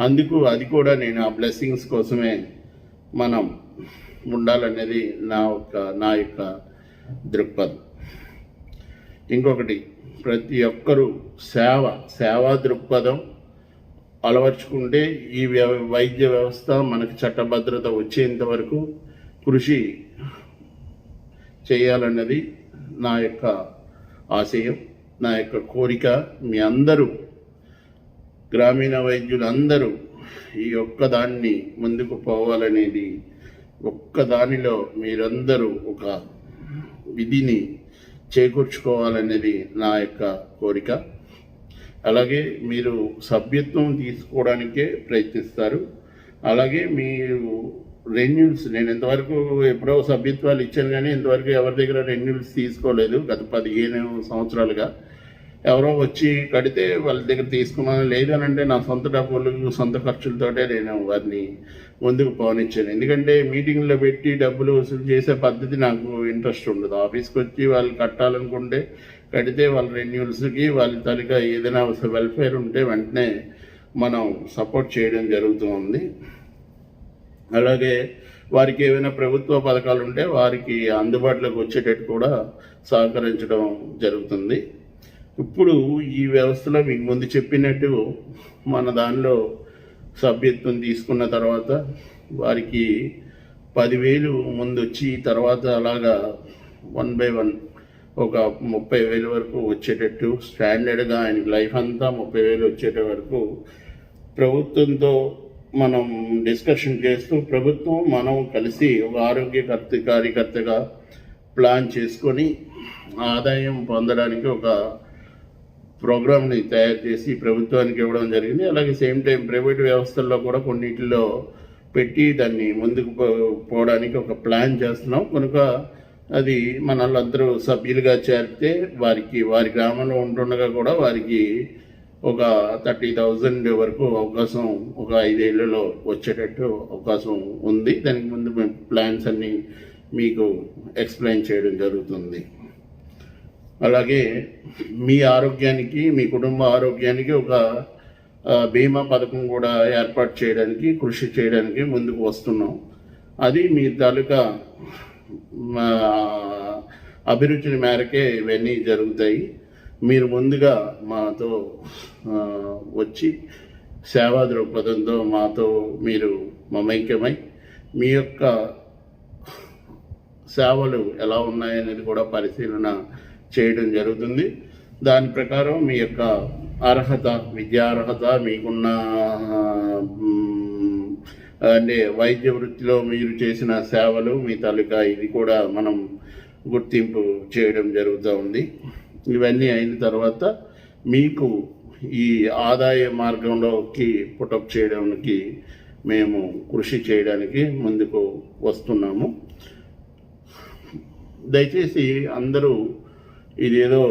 అందుకు అది కూడా నేను ఆ బ్లెస్సింగ్స్ కోసమే మనం ఉండాలనేది నా యొక్క దృక్పథం. ఇంకొకటి, ప్రతి ఒక్కరూ సేవా దృక్పథం అలవర్చుకుంటే ఈ వైద్య వ్యవస్థ మనకు చట్టభద్రత వచ్చేంత వరకు కృషి చేయాలన్నది నా యొక్క ఆశయం, నా యొక్క కోరిక. మీ అందరూ, గ్రామీణ వైద్యులందరూ ఈ ఒక్కదాన్ని ముందుకు పోవాలనేది, ఒక్కదానిలో మీరందరూ ఒక విధిని చేకూర్చుకోవాలనేది నా యొక్క కోరిక. అలాగే మీరు సభ్యత్వం తీసుకోవడానికే ప్రయత్నిస్తారు. అలాగే మీరు రెన్యూల్స్, నేను ఇంతవరకు ఎప్పుడో సభ్యత్వాలు ఇచ్చాను, కానీ ఇంతవరకు ఎవరి దగ్గర రెన్యూల్స్ తీసుకోలేదు. గత 15 సంవత్సరాలుగా ఎవరో వచ్చి కడితే వాళ్ళ దగ్గర తీసుకున్నాను. లేదనంటే నా సొంత డబ్బులు, సొంత ఖర్చులతోటే నేను వారిని ముందుకు పోనిచ్చాను. ఎందుకంటే మీటింగ్లో పెట్టి డబ్బులు వసూలు చేసే పద్ధతి నాకు ఇంట్రెస్ట్ ఉండదు. ఆఫీస్కి వచ్చి వాళ్ళు కట్టాలనుకుంటే కడితే వాళ్ళ రెన్యూల్స్కి వాళ్ళ తాలూకా ఏదైనా వెల్ఫేర్ ఉంటే వెంటనే మనం సపోర్ట్ చేయడం జరుగుతుంది. అలాగే వారికి ఏమైనా ప్రభుత్వ పథకాలు ఉంటే వారికి అందుబాటులోకి వచ్చేటట్టు కూడా సహకరించడం జరుగుతుంది. ఇప్పుడు ఈ వ్యవస్థలో మీకు ముందు చెప్పినట్టు మన దానిలో సభ్యత్వం తీసుకున్న తర్వాత వారికి 10,000 ముందు వచ్చి, తర్వాత అలాగా 1 by 1 ఒక 30,000 వరకు వచ్చేటట్టు స్టాండర్డ్గా ఆయనకి లైఫ్ అంతా 30,000 వచ్చేట వరకు ప్రభుత్వంతో మనం డిస్కషన్ చేస్తూ, ప్రభుత్వం మనం కలిసి ఒక ఆరోగ్య కార్యకర్తగా ప్లాన్ చేసుకొని ఆదాయం పొందడానికి ఒక ప్రోగ్రామ్ని తయారు చేసి ప్రభుత్వానికి ఇవ్వడం జరిగింది. అలాగే సేమ్ టైం ప్రైవేట్ వ్యవస్థల్లో కూడా కొన్నిటిలో పెట్టి దాన్ని ముందుకు పోవడానికి ఒక ప్లాన్ చేస్తున్నాం. కనుక అది మనల్లందరూ సభ్యులుగా చేరితే వారి గ్రామంలో ఉంటుండగా కూడా వారికి ఒక 30,000 వరకు అవకాశం ఒక 5 ఏళ్లలో వచ్చేటట్టు అవకాశం ఉంది. దానికి ముందు మేము ప్లాన్స్ అన్నీ మీకు ఎక్స్ప్లెయిన్ చేయడం జరుగుతుంది. అలాగే మీ ఆరోగ్యానికి, మీ కుటుంబ ఆరోగ్యానికి ఒక బీమా పథకం కూడా ఏర్పాటు చేయడానికి, కృషి చేయడానికి ముందుకు వస్తున్నాం. అది మీ తాలూకా అభిరుచిని మేరకే ఇవన్నీ జరుగుతాయి. మీరు ముందుగా మాతో వచ్చి సేవా దృక్పథంతో మాతో మీరు మమైక్యమై మీ యొక్క సేవలు ఎలా ఉన్నాయనేది కూడా పరిశీలన చేయడం జరుగుతుంది. దాని ప్రకారం మీ యొక్క అర్హత, విద్యార్హత, మీకున్న అంటే వైద్య వృత్తిలో మీరు చేసిన సేవలు, మీ తాలూకా ఇది కూడా మనం గుర్తింపు చేయడం జరుగుతూ ఉంది. ఇవన్నీ అయిన తర్వాత మీకు ఈ ఆదాయ మార్గంలోకి పుటప్ చేయడానికి మేము కృషి చేయడానికి ముందుకు వస్తున్నాము. దయచేసి అందరూ ఇదేదో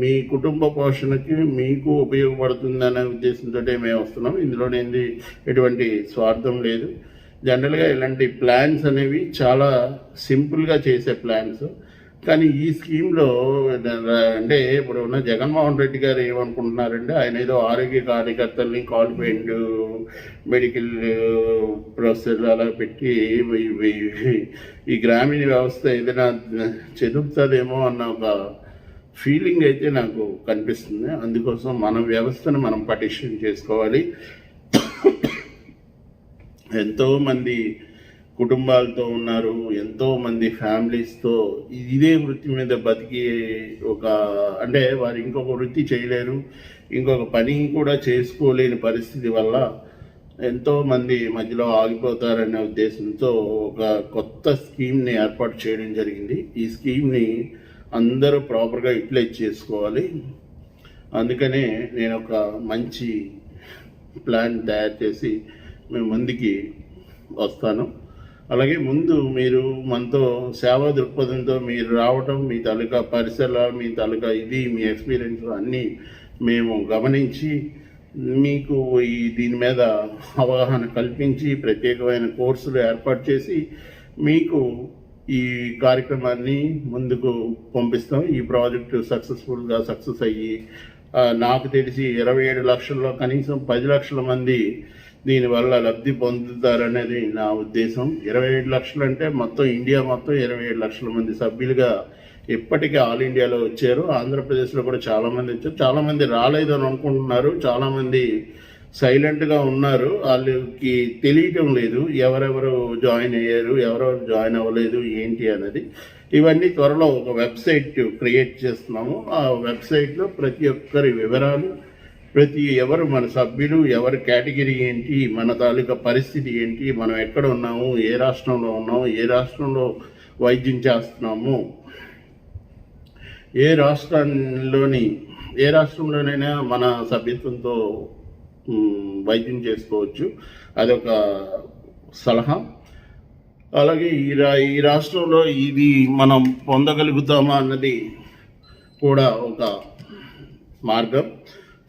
మీ కుటుంబ పోషణకి మీకు ఉపయోగపడుతుందనే ఉద్దేశంతో మేము వస్తున్నాం. ఇందులో ఎటువంటి స్వార్థం లేదు. జనరల్గా ఇలాంటి ప్లాన్స్ అనేవి చాలా సింపుల్గా చేసే ప్లాన్స్. కానీ ఈ స్కీమ్లో అంటే ఇప్పుడు ఉన్న జగన్మోహన్ రెడ్డి గారు ఏమనుకుంటున్నారంటే, ఆయన ఏదో ఆరోగ్య కార్యకర్తల్ని క్వాలిఫైడ్ మెడికల్ ప్రొఫెసర్ అలా పెట్టి ఈ గ్రామీణ వ్యవస్థ ఏదైనా చెదుపుతుందేమో అన్న ఒక ఫీలింగ్ అయితే నాకు కనిపిస్తుంది. అందుకోసం మన వ్యవస్థను మనం పటిష్టం చేసుకోవాలి. ఎంతోమంది కుటుంబాలతో ఉన్నారు, ఎంతోమంది ఫ్యామిలీస్తో ఇదే వృత్తి మీద బతికి అంటే వారు ఇంకొక వృత్తి చేయలేరు, ఇంకొక పని కూడా చేసుకోలేని పరిస్థితి వల్ల ఎంతోమంది మధ్యలో ఆగిపోతారనే ఉద్దేశంతో ఒక కొత్త స్కీమ్ని ఏర్పాటు చేయడం జరిగింది. ఈ స్కీమ్ని అందరూ ప్రాపర్గా యూటిలైజ్ చేసుకోవాలి. అందుకనే నేను ఒక మంచి ప్లాన్ తయారు చేసి మేము ముందుకి వస్తాను. అలాగే ముందు మీరు మనతో సేవా దృక్పథంతో మీరు రావటం, మీ తాలూకా పరిసరాలు, మీ తాలూకా మీ ఎక్స్పీరియన్స్ అన్నీ మేము గమనించి మీకు దీని మీద అవగాహన కల్పించి ప్రత్యేకమైన కోర్సులు ఏర్పాటు చేసి మీకు ఈ కార్యక్రమాన్ని ముందుకు పంపిస్తాం. ఈ ప్రాజెక్టు సక్సెస్ అయ్యి నాకు తెలిసి 27 లక్షల్లో కనీసం 10 లక్షల మంది దీనివల్ల లబ్ధి పొందుతారనేది నా ఉద్దేశం. 27 లక్షలు అంటే మొత్తం ఇండియా మొత్తం 27 లక్షల మంది సభ్యులుగా ఇప్పటికే ఆల్ ఇండియాలో వచ్చారు. ఆంధ్రప్రదేశ్లో కూడా చాలామంది వచ్చారు. చాలామంది రాలేదు అని అనుకుంటున్నారు. చాలామంది సైలెంట్గా ఉన్నారు. వాళ్ళకి తెలియటం లేదు ఎవరెవరు జాయిన్ అయ్యారు, ఎవరెవరు జాయిన్ అవ్వలేదు ఏంటి అన్నది. ఇవన్నీ త్వరలో ఒక వెబ్సైట్ క్రియేట్ చేస్తున్నాము. ఆ వెబ్సైట్లో ప్రతి ఒక్కరి వివరాలు, ఎవరు మన సభ్యులు, ఎవరి కేటగిరీ ఏంటి, మన తాలూకా పరిస్థితి ఏంటి, మనం ఎక్కడ ఉన్నాము, ఏ రాష్ట్రంలో ఉన్నాము, ఏ రాష్ట్రంలో వైద్యం చేస్తున్నాము, ఏ రాష్ట్రంలోనైనా మన సభ్యత్వంతో వైద్యం చేసుకోవచ్చు. అదొక సలహా. అలాగే ఈ రాష్ట్రంలో ఇది మనం పొందగలుగుతామా అన్నది కూడా ఒక మార్గం.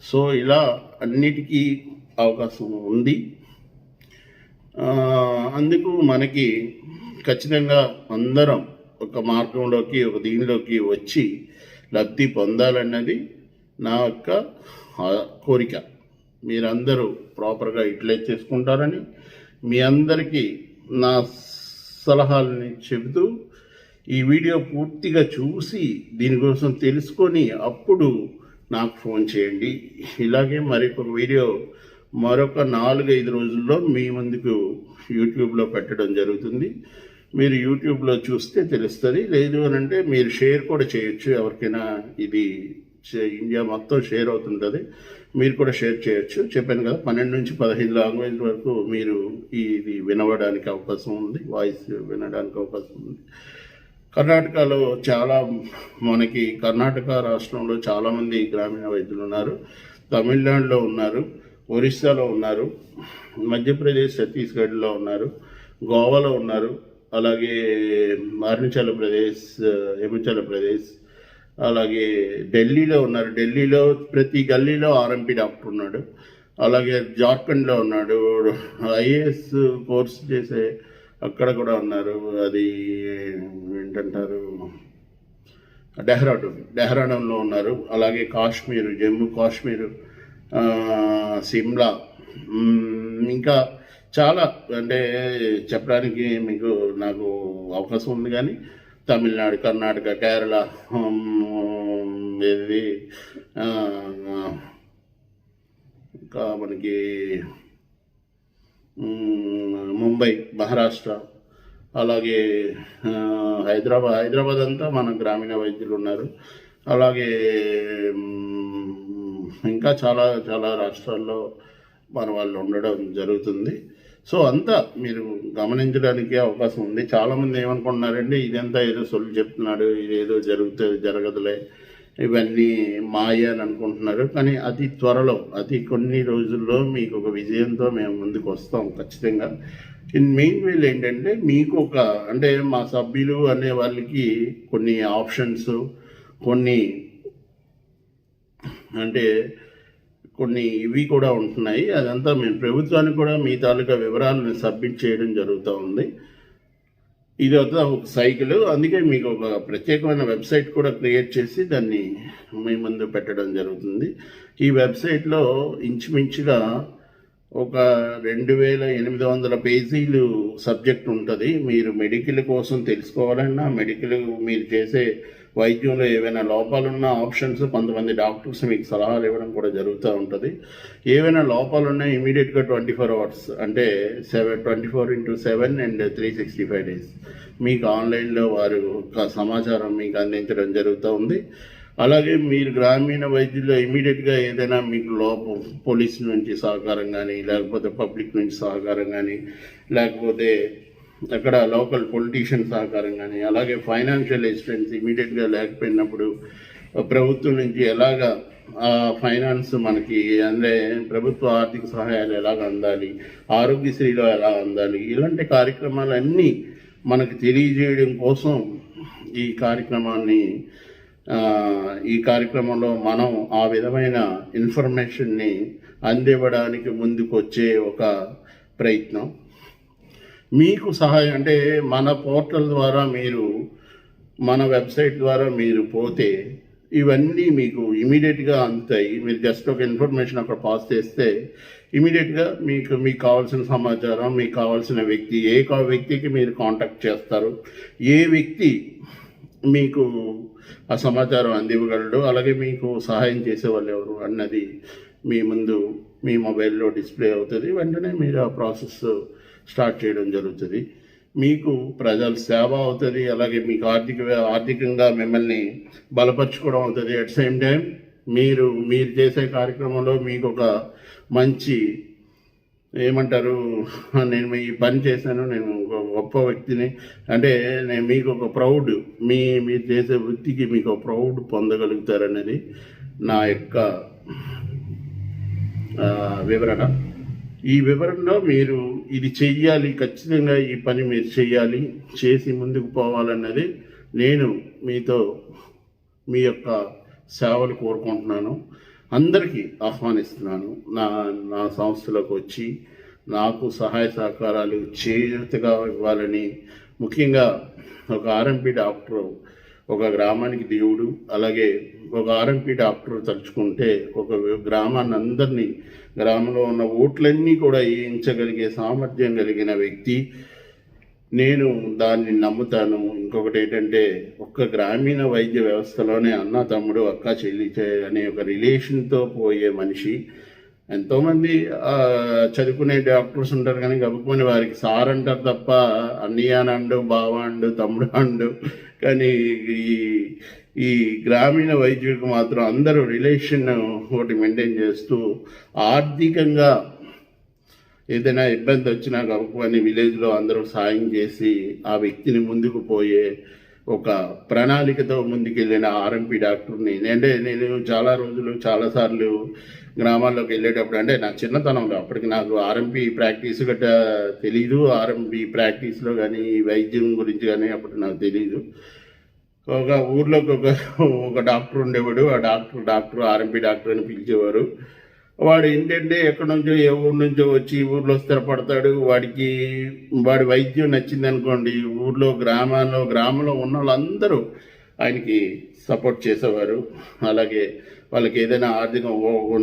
సో ఇలా అన్నిటికీ అవకాశం ఉంది. అందుకు మనకి ఖచ్చితంగా అందరం ఒక మార్గంలోకి, ఒక దీనిలోకి వచ్చి లబ్ధి పొందాలన్నది నా యొక్క కోరిక. మీరందరూ ప్రాపర్గా యూటిలైజ్ చేసుకుంటారని మీ అందరికీ నా సలహాలని చెబుతూ ఈ వీడియో పూర్తిగా చూసి దీనికోసం తెలుసుకొని అప్పుడు నాకు ఫోన్ చేయండి. ఇలాగే మరొక వీడియో మరొక 4-5 రోజుల్లో మీ ముందుకు యూట్యూబ్లో పెట్టడం జరుగుతుంది. మీరు యూట్యూబ్లో చూస్తే తెలుస్తుంది. లేదు అని అంటే మీరు షేర్ కూడా చేయొచ్చు. ఎవరికైనా ఇది ఇండియా మొత్తం షేర్ అవుతుంటుంది. మీరు కూడా షేర్ చేయొచ్చు. చెప్పాను కదా, 12 నుంచి 15 లాంగ్వేజ్ వరకు మీరు ఇది వినవడానికి అవకాశం ఉంది, వాయిస్ వినడానికి అవకాశం ఉంది. కర్ణాటకలో మనకి కర్ణాటక రాష్ట్రంలో చాలామంది గ్రామీణ వైద్యులు ఉన్నారు. తమిళనాడులో ఉన్నారు, ఒరిస్సాలో ఉన్నారు, మధ్యప్రదేశ్, ఛత్తీస్గఢ్లో ఉన్నారు, గోవాలో ఉన్నారు, అలాగే అరుణాచల్ ప్రదేశ్, హిమాచల్ ప్రదేశ్, అలాగే ఢిల్లీలో ఉన్నారు. ఢిల్లీలో ప్రతి గల్లీలో ఆర్ఎంపీ డాక్టర్ ఉన్నాడు. అలాగే జార్ఖండ్లో ఉన్నాడు, ఐఏఎస్ కోర్సు చేసే అక్కడ కూడా ఉన్నారు. అది ఏంటంటారు, డెహ్రాడూన్లో ఉన్నారు. అలాగే కాశ్మీర్, జమ్మూ కాశ్మీర్, సిమ్లా, ఇంకా చాలా అంటే చెప్పడానికి నాకు అవకాశం ఉంది. కానీ తమిళనాడు, కర్ణాటక, కేరళ, ఇంకా మనకి ముంబై, మహారాష్ట్ర, అలాగే హైదరాబాద్ అంతా మన గ్రామీణ వైద్యులు ఉన్నారు. అలాగే ఇంకా చాలా చాలా రాష్ట్రాల్లో మన వాళ్ళు ఉండడం జరుగుతుంది. సో అంతా మీరు గమనించడానికి అవకాశం ఉంది. చాలామంది ఏమనుకుంటున్నారంటే ఇదంతా ఏదో సొల్లు చెప్తున్నాడు, ఇదేదో జరగదులే, ఇవన్నీ మాయ అని అనుకుంటున్నారు. కానీ అతి త్వరలో, కొన్ని రోజుల్లో మీకు ఒక విజయంతో మేము ముందుకు వస్తాం ఖచ్చితంగా. మెయిన్ వేలు ఏంటంటే మీకు అంటే మా సభ్యులు అనే వాళ్ళకి కొన్ని ఆప్షన్స్, కొన్ని ఇవి కూడా ఉంటున్నాయి. అదంతా మేము ప్రభుత్వానికి కూడా మీ తాలూకా వివరాలను సబ్మిట్ చేయడం జరుగుతూ ఉంది. ఇది ఒక సైకిల్. అందుకే మీకు ఒక ప్రత్యేకమైన వెబ్సైట్ కూడా క్రియేట్ చేసి దాన్ని మీ ముందు పెట్టడం జరుగుతుంది. ఈ వెబ్సైట్లో ఇంచుమించుగా ఒక 2800 పేజీలు సబ్జెక్ట్ ఉంటుంది. మీరు మెడికల్ కోసం తెలుసుకోవాలన్నా, మీరు చేసే వైద్యంలో ఏవైనా లోపాలున్న ఆప్షన్స్, కొంతమంది డాక్టర్స్ మీకు సలహాలు ఇవ్వడం కూడా జరుగుతూ ఉంటుంది. ఏవైనా లోపాలున్నా ఇమీడియట్గా 24 hours అంటే 24/7 అండ్ 365 days మీకు ఆన్లైన్లో వారు సమాచారం మీకు అందించడం జరుగుతూ ఉంది. అలాగే మీరు గ్రామీణ వైద్యుల్లో ఇమీడియట్గా ఏదైనా మీకు లోపం పోలీస్ నుంచి సహకారం కానీ, లేకపోతే పబ్లిక్ నుంచి సహకారం కానీ, లేకపోతే అక్కడ లోకల్ పొలిటీషియన్ సహకారం కానీ, అలాగే ఫైనాన్షియల్ అసిస్టెన్స్ ఇమీడియట్గా లేకపోయినప్పుడు ప్రభుత్వం నుంచి ఎలాగా ఆ ఫైనాన్స్ మనకి అంటే ప్రభుత్వ ఆర్థిక సహాయాలు ఎలాగ అందాలి, ఆరోగ్యశ్రీలో ఎలా అందాలి, ఇలాంటి కార్యక్రమాలన్నీ మనకు తెలియజేయడం కోసం ఈ కార్యక్రమంలో మనం ఆ విధమైన ఇన్ఫర్మేషన్ని అందివ్వడానికి ముందుకు వచ్చే ఒక ప్రయత్నం. మీకు సహాయం అంటే మన పోర్టల్ ద్వారా మీరు మన వెబ్సైట్ ద్వారా మీరు పోతే ఇవన్నీ మీకు ఇమీడియట్గా అందుతాయి. మీరు జస్ట్ ఒక ఇన్ఫర్మేషన్ అక్కడ పాస్ చేస్తే ఇమీడియట్గా మీకు కావాల్సిన సమాచారం, మీకు కావాల్సిన వ్యక్తి, వ్యక్తికి మీరు కాంటాక్ట్ చేస్తారు, ఏ వ్యక్తి మీకు ఆ సమాచారం అందివ్వగలడు, అలాగే మీకు సహాయం చేసేవాళ్ళు ఎవరు అన్నది మీ ముందు మీ మొబైల్లో డిస్ప్లే అవుతుంది. వెంటనే మీరు ఆ ప్రాసెస్ స్టార్ట్ చేయడం జరుగుతుంది. మీకు ప్రజల సేవ అవుతుంది, అలాగే మీకు ఆర్థికంగా మిమ్మల్ని బలపరచుకోవడం అవుతుంది. అట్ సేమ్ టైం మీరు చేసే కార్యక్రమంలో మీకు ఒక మంచి ఏమంటారు, నేను ఈ పని చేశాను, నేను ఒక గొప్ప వ్యక్తిని అంటే మీకు ఒక ప్రౌడ్, మీరు చేసే వృత్తికి మీకు ఒక ప్రౌడ్ పొందగలుగుతారనేది నా యొక్క వివరణ. ఈ వివరణలో మీరు ఇది చెయ్యాలి, ఖచ్చితంగా ఈ పని మీరు చెయ్యాలి, చేసి ముందుకు పోవాలన్నది నేను మీతో మీ యొక్క సేవలు కోరుకుంటున్నాను. అందరికీ ఆహ్వానిస్తున్నాను నా సంస్థలోకి వచ్చి నాకు సహాయ సహకారాలు చేయూతగా ఇవ్వాలని. ముఖ్యంగా ఒక ఆర్ఎంపీ డాక్టర్ ఒక గ్రామానికి దేవుడు. అలాగే ఒక ఆర్ఎంపీ డాక్టర్ తలుచుకుంటే ఒక గ్రామాన్ని అందరినీ, గ్రామంలో ఉన్న ఓట్లన్నీ కూడా వేయించగలిగే సామర్థ్యం కలిగిన వ్యక్తి. నేను దాన్ని నమ్ముతాను. ఇంకొకటి ఏంటంటే ఒక్క గ్రామీణ వైద్య వ్యవస్థలోనే అన్న తమ్ముడు అక్క చెల్లి అనే ఒక రిలేషన్తో పోయే మనిషి. ఎంతోమంది చదువుకునే డాక్టర్స్ ఉంటారు, కానీ గబుక్కుని వారికి సార్ అంటారు తప్ప అన్నయ్య అండు, బావ అండు, తమ్ముడు అండు. కానీ ఈ గ్రామీణ వైద్యుడికి మాత్రం అందరూ రిలేషన్ ఒకటి మెయింటైన్ చేస్తూ ఆర్థికంగా ఏదైనా ఇబ్బంది వచ్చినా గబుక్కుని విలేజ్లో అందరూ సాయం చేసి ఆ వ్యక్తిని ముందుకు పోయే ఒక ప్రణాళికతో ముందుకెళ్ళిన ఆర్ఎంపీ డాక్టర్ని. నేను చాలాసార్లు గ్రామాల్లోకి వెళ్ళేటప్పుడు, అంటే నా చిన్నతనంలో, అప్పటికి నాకు ఆర్ఎంపీ ప్రాక్టీస్ గట్ట తెలీదు, ఆర్ఎంపీ ప్రాక్టీస్లో కానీ వైద్యం గురించి కానీ అప్పుడు నాకు తెలీదు. ఒక ఊర్లోకి ఒక డాక్టర్ ఉండేవాడు. ఆ డాక్టర్ ఆర్ఎంపీ డాక్టర్ అని పిలిచేవారు. వాడు ఏంటంటే ఎక్కడి నుంచో ఏ ఊరు నుంచో వచ్చి ఊర్లో స్థిరపడతాడు. వాడి వైద్యం నచ్చింది అనుకోండి, గ్రామంలో ఉన్న వాళ్ళందరూ ఆయనకి సపోర్ట్ చేసేవారు. అలాగే వాళ్ళకి ఏదైనా ఆర్థికం,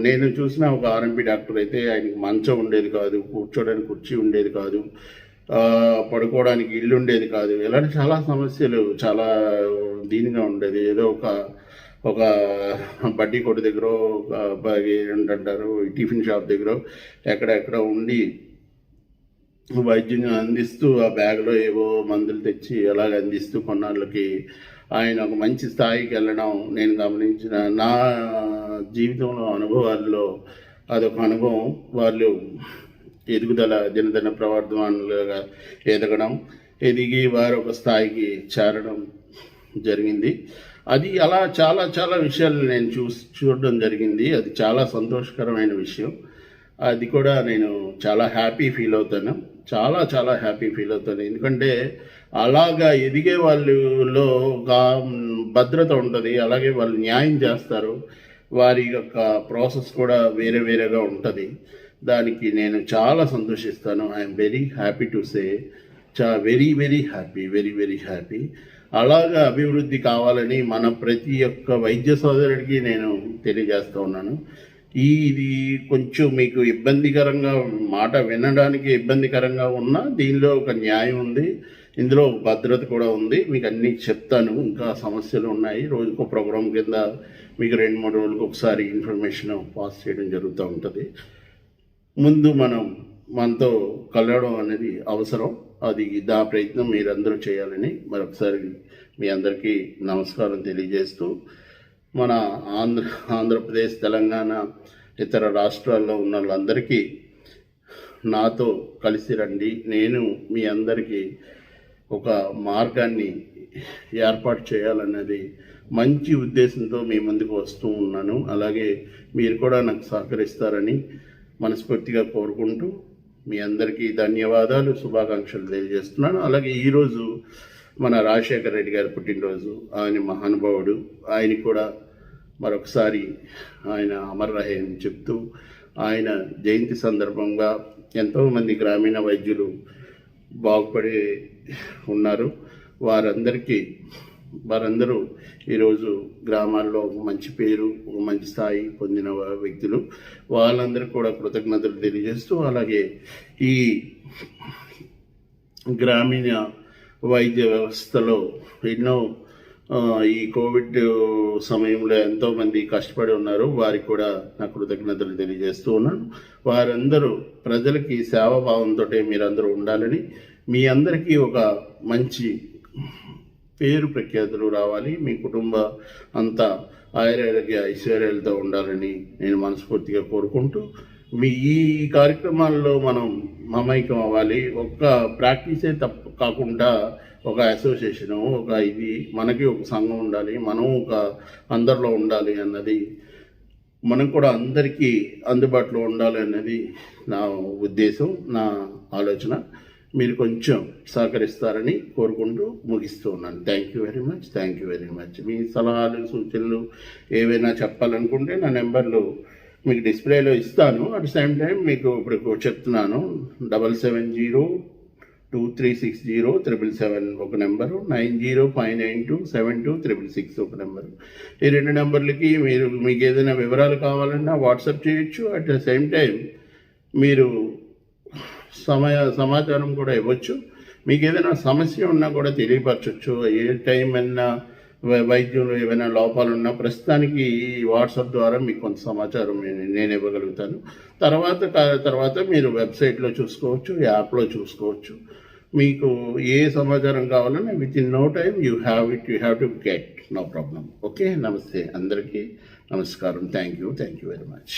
నేను చూసిన ఒక ఆర్ఎంపీ డాక్టర్ అయితే ఆయనకి మంచం ఉండేది కాదు, కూర్చోడానికి కుర్చీ ఉండేది కాదు, పడుకోవడానికి ఇల్లు ఉండేది కాదు. ఇలాంటి చాలా సమస్యలు, చాలా దీనిగా ఉండేది. ఏదో ఒక బడ్డీ కొట్టు దగ్గర, ఏంటంటారు టిఫిన్ షాప్ దగ్గర ఎక్కడెక్కడ ఉండి వైద్యం అందిస్తూ ఆ బ్యాగ్లో ఏవో మందులు తెచ్చి అలాగ అందిస్తూ కొన్నాళ్ళకి ఆయన ఒక మంచి స్థాయికి వెళ్ళడం నేను గమనించిన నా జీవితంలో అనుభవాల్లో అదొక అనుభవం. వాళ్ళు ఎదుగుదల, దినదిన ప్రవర్ధమానులుగా ఎదిగి వారు ఒక స్థాయికి చేరడం జరిగింది. అది అలా చాలా చాలా విషయాలు నేను చూడడం జరిగింది. అది చాలా సంతోషకరమైన విషయం. అది కూడా నేను చాలా హ్యాపీ ఫీల్ అవుతాను, చాలా హ్యాపీ ఫీల్ అవుతాను. ఎందుకంటే అలాగా ఎదిగే వాళ్ళలో ఒక భద్రత ఉంటుంది, అలాగే వాళ్ళు న్యాయం చేస్తారు. వారి యొక్క ప్రాసెస్ కూడా వేరేగా ఉంటుంది. దానికి నేను చాలా సంతోషిస్తాను. I'm very happy to say, very happy. అలాగా అభివృద్ధి కావాలని మన ప్రతి ఒక్క వైద్య సోదరుడికి నేను తెలియజేస్తూ ఉన్నాను. ఇది కొంచెం మీకు ఇబ్బందికరంగా, మాట వినడానికి ఇబ్బందికరంగా ఉన్నా దీనిలో ఒక న్యాయం ఉంది, ఇందులో భద్రత కూడా ఉంది. మీకు అన్నీ చెప్తాను. ఇంకా సమస్యలు ఉన్నాయి. రోజుకో ప్రోగ్రాం కింద మీకు 2-3 రోజులకు ఒకసారి ఇన్ఫర్మేషన్ పాస్ చేయడం జరుగుతూ ఉంటుంది. ముందు మనతో కలవడం అనేది అవసరం. అది దా ప్రయత్నం మీరందరూ చేయాలని మరొకసారి మీ అందరికీ నమస్కారం తెలియజేస్తూ, మన ఆంధ్రప్రదేశ్, తెలంగాణ, ఇతర రాష్ట్రాల్లో ఉన్న వాళ్ళందరికీ నాతో కలిసి రండి. నేను మీ అందరికీ ఒక మార్గాన్ని ఏర్పాటు చేయాలన్నది మంచి ఉద్దేశంతో మీ ముందుకు వస్తూ ఉన్నాను. అలాగే మీరు కూడా నాకు సహకరిస్తారని మనస్ఫూర్తిగా కోరుకుంటూ మీ అందరికీ ధన్యవాదాలు, శుభాకాంక్షలు తెలియజేస్తున్నాను. అలాగే ఈరోజు మన రాజశేఖర రెడ్డి గారి పుట్టినరోజు. ఆయన మహానుభావుడు. ఆయన కూడా మరొకసారి ఆయన అమర్ రహే అని చెప్తూ, ఆయన జయంతి సందర్భంగా ఎంతోమంది గ్రామీణ వైద్యులు బాగుపడి ఉన్నారు. వారందరూ ఈరోజు గ్రామాల్లో ఒక మంచి పేరు, ఒక మంచి స్థాయి పొందిన వ్యక్తులు. వాళ్ళందరూ కూడా కృతజ్ఞతలు తెలియజేస్తూ, అలాగే ఈ గ్రామీణ వైద్య వ్యవస్థలో ఎన్నో ఈ కోవిడ్ సమయంలో ఎంతోమంది కష్టపడి ఉన్నారు. వారికి కూడా నా కృతజ్ఞతలు తెలియజేస్తూ ఉన్నాను. వారందరూ ప్రజలకి సేవాభావంతో మీరందరూ ఉండాలని, మీ అందరికీ ఒక మంచి పేరు ప్రఖ్యాతులు రావాలి, మీ కుటుంబ అంతా ఆయురారోగ్య ఐశ్వర్యాలతో ఉండాలని నేను మనస్ఫూర్తిగా కోరుకుంటూ, మీ ఈ కార్యక్రమాల్లో మనం మమైకం అవ్వాలి. ఒక్క ప్రాక్టీసే తప్పు కాకుండా ఒక అసోసియేషను, మనకి ఒక సంఘం ఉండాలి, మనం ఒక అందరిలో ఉండాలి అన్నది, మనం కూడా అందరికీ అందుబాటులో ఉండాలి అన్నది నా ఉద్దేశం, నా ఆలోచన. మీరు కొంచెం సహకరిస్తారని కోరుకుంటూ ముగిస్తూ ఉన్నాను. Thank you very much. మీ సలహాలు, సూచనలు ఏవైనా చెప్పాలనుకుంటే నా నెంబర్లు మీకు డిస్ప్లేలో ఇస్తాను. అట్ సేమ్ టైం మీకు ఇప్పుడు చెప్తున్నాను. 7702360777 ఒక నెంబరు, 9059272666 ఒక నెంబరు. ఈ 2 నెంబర్లకి మీకు ఏదైనా వివరాలు కావాలన్నా వాట్సాప్ చేయొచ్చు. అట్ ద సేమ్ టైం మీరు సమాచారం కూడా ఇవ్వచ్చు. మీకు ఏదైనా సమస్య ఉన్నా కూడా తెలియపరచవచ్చు. ఏ టైం అయినా వైద్యంలో ఏమైనా లోపాలు ఉన్నా ప్రస్తుతానికి వాట్సాప్ ద్వారా మీకు కొంత సమాచారం నేను ఇవ్వగలుగుతాను. తర్వాత మీరు వెబ్సైట్లో చూసుకోవచ్చు, యాప్లో చూసుకోవచ్చు. మీకు ఏ సమాచారం కావాలన్నా within no time you have to get, no problem. Okay, నమస్తే అందరికీ, నమస్కారం. Thank you very much.